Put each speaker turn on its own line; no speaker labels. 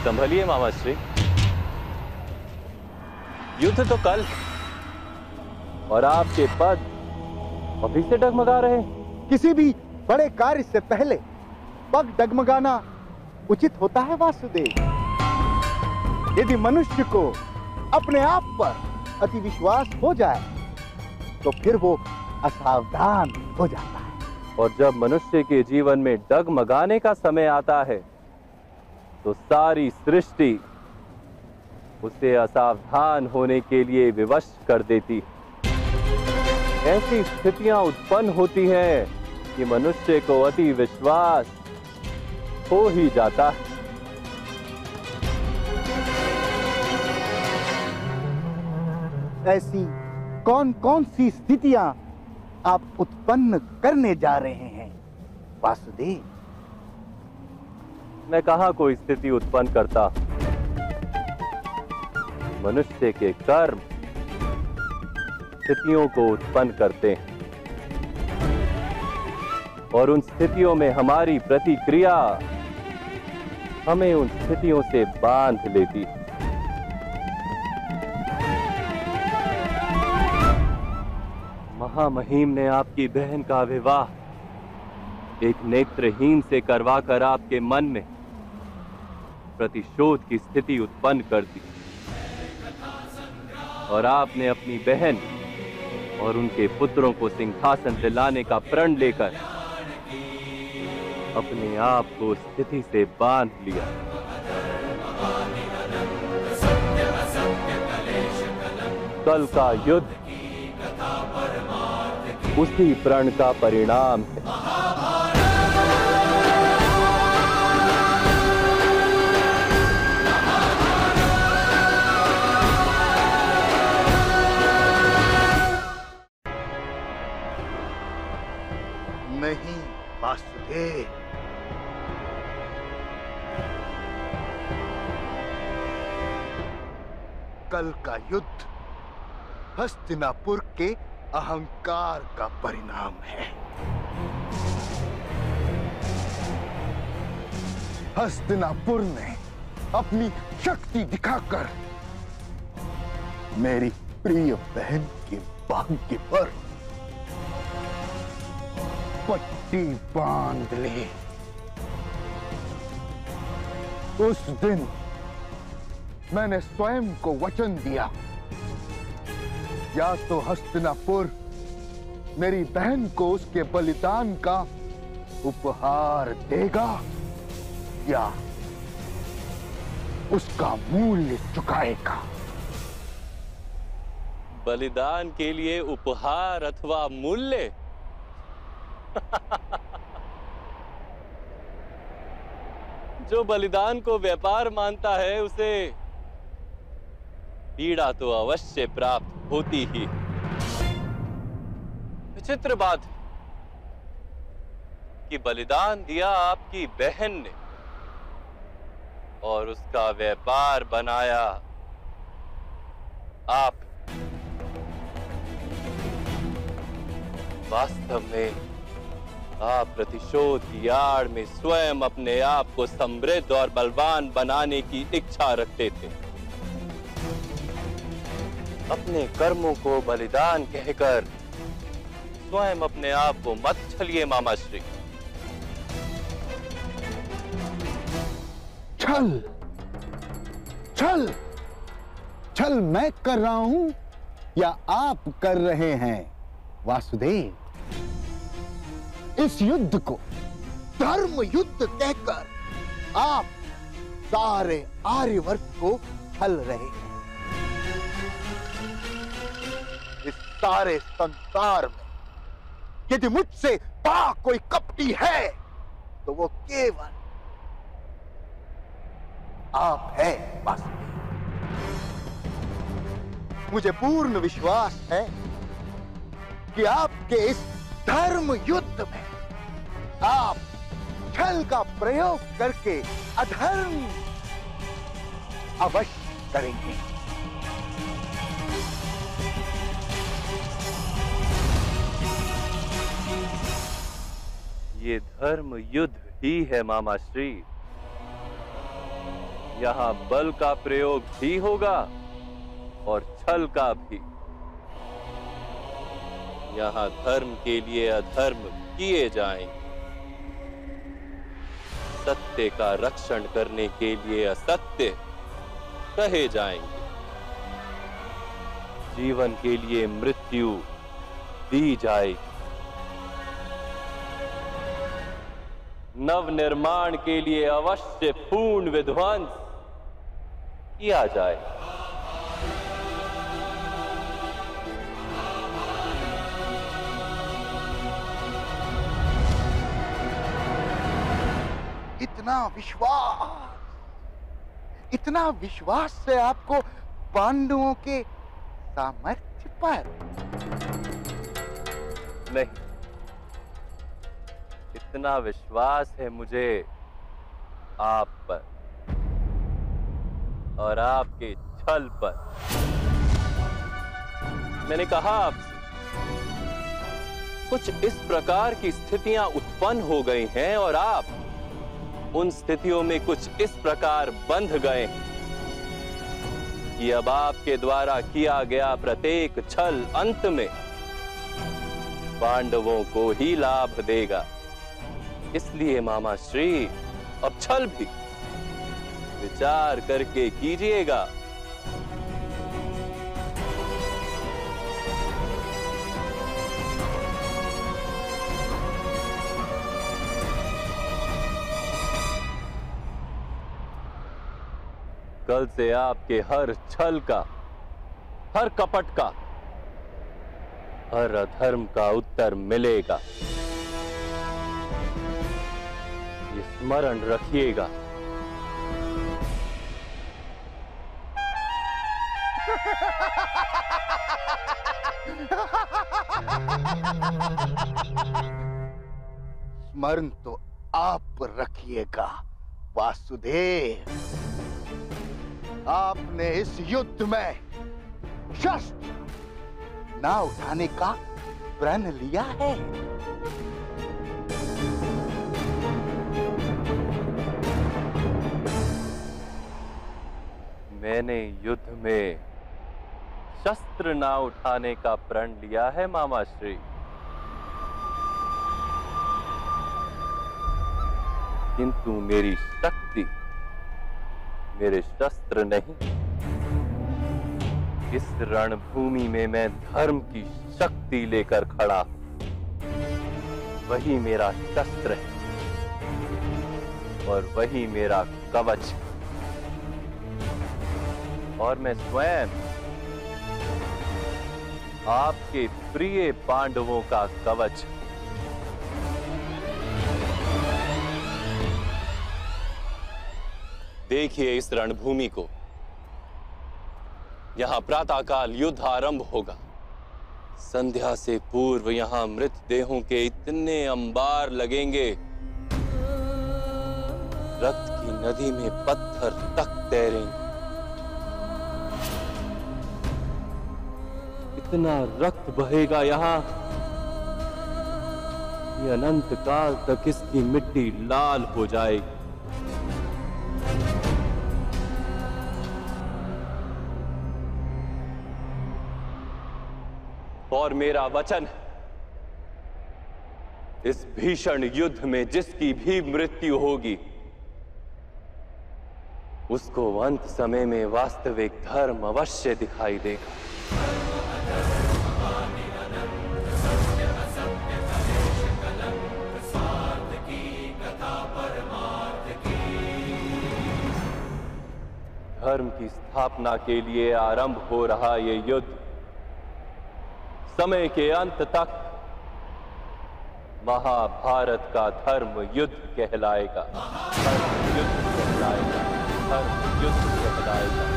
संभलिए मामा श्री, युद्ध तो कल है और आपके पद अभी से डगमगा रहे हैं।
किसी भी बड़े कार्य से पहले पग डगमगाना उचित होता है वासुदेव। यदि मनुष्य को अपने आप पर अति विश्वास हो जाए तो फिर वो असावधान हो जाता है।
और जब मनुष्य के जीवन में डगमगाने का समय आता है तो सारी सृष्टि उसे असावधान होने के लिए विवश कर देती है। ऐसी स्थितियां उत्पन्न होती हैं कि मनुष्य को अति विश्वास हो ही जाता है।
ऐसी कौन कौन सी स्थितियां आप उत्पन्न करने जा रहे हैं वासुदेव?
मैं कहां कोई स्थिति उत्पन्न करता। मनुष्य के कर्म स्थितियों को उत्पन्न करते हैं और उन स्थितियों में हमारी प्रतिक्रिया हमें उन स्थितियों से बांध लेती है। महामहिम ने आपकी बहन का विवाह एक नेत्रहीन से करवाकर आपके मन में प्रतिशोध की स्थिति उत्पन्न कर दी और आपने अपनी बहन और उनके पुत्रों को सिंहासन दिलाने का प्रण लेकर अपने आप को स्थिति से बांध लिया। कल का युद्ध उसी प्रण का परिणाम है।
नहीं वासुदेव, कल का युद्ध हस्तिनापुर के अहंकार का परिणाम है। हस्तिनापुर ने अपनी शक्ति दिखाकर मेरी प्रिय बहन के भाग्य पर पट्टी बांध ली। उस दिन मैंने स्वयं को वचन दिया, या तो हस्तिनापुर मेरी बहन को उसके बलिदान का उपहार देगा या उसका मूल्य चुकाएगा।
बलिदान के लिए उपहार अथवा मूल्य? जो बलिदान को व्यापार मानता है उसे पीड़ा तो अवश्य प्राप्त होती ही। विचित्र बात है कि बलिदान दिया आपकी बहन ने और उसका व्यापार बनाया आप। वास्तव में आप प्रतिशोध की आड़ में स्वयं अपने आप को समृद्ध और बलवान बनाने की इच्छा रखते थे। अपने कर्मों को बलिदान कहकर स्वयं अपने आप को मत छलिए मामा श्री।
छल छल छल मैं कर रहा हूं या आप कर रहे हैं वासुदेव? इस युद्ध को धर्म युद्ध कहकर आप सारे आर्यवर्त को छल रहे हैं। इस सारे संसार में यदि मुझसे बड़ा कोई कपटी है तो वो केवल आप है वासुदेव। मुझे पूर्ण विश्वास है कि आपके इस धर्म युद्ध में आप छल का प्रयोग करके अधर्म अवश्य करेंगे।
ये धर्म युद्ध ही है मामा श्री। यहाँ बल का प्रयोग भी होगा और छल का भी। यहाँ धर्म के लिए अधर्म किए जाएंगे, सत्य का रक्षण करने के लिए असत्य कहे जाएंगे, जीवन के लिए मृत्यु दी जाएगी, नव निर्माण के लिए अवश्य पूर्ण विध्वंस किया जाए।
इतना विश्वास है आपको पांडवों के सामर्थ्य पर?
नहीं, इतना विश्वास है मुझे आप पर और आपके छल पर। मैंने कहा आपसे, कुछ इस प्रकार की स्थितियां उत्पन्न हो गई हैं और आप उन स्थितियों में कुछ इस प्रकार बंध गए हैं कि अब आपके द्वारा किया गया प्रत्येक छल अंत में पांडवों को ही लाभ देगा। इसलिए मामा श्री, अब छल भी विचार करके कीजिएगा। कल से आपके हर छल का, हर कपट का, हर अधर्म का उत्तर मिलेगा। ये स्मरण रखिएगा।
स्मरण तो आप रखिएगा वासुदेव। आपने इस युद्ध में शस्त्र ना उठाने का प्रण लिया है।
मैंने युद्ध में शस्त्र ना उठाने का प्रण लिया है मामा श्री। किंतु मेरी शक्ति मेरे शस्त्र नहीं। इस रणभूमि में मैं धर्म की शक्ति लेकर खड़ा हूं, वही मेरा शस्त्र है और वही मेरा कवच है। और मैं स्वयं आपके प्रिय पांडवों का कवच। देखिए इस रणभूमि को। यहां प्रातःकाल युद्ध आरंभ होगा। संध्या से पूर्व यहां मृतदेहों के इतने अंबार लगेंगे, रक्त की नदी में पत्थर तक तैरेंगे। इतना रक्त बहेगा यहां कि अनंत काल तक इसकी मिट्टी लाल हो जाएगी। और मेरा वचन है, इस भीषण युद्ध में जिसकी भी मृत्यु होगी, उसको अंत समय में वास्तविक धर्म अवश्य दिखाई देगा। धर्म की स्थापना के लिए आरंभ हो रहा ये युद्ध समय के अंत तक महाभारत का धर्म युद्ध कहलाएगा। धर्म युद्ध कहलाएगा। धर्म युद्ध कहलाएगा।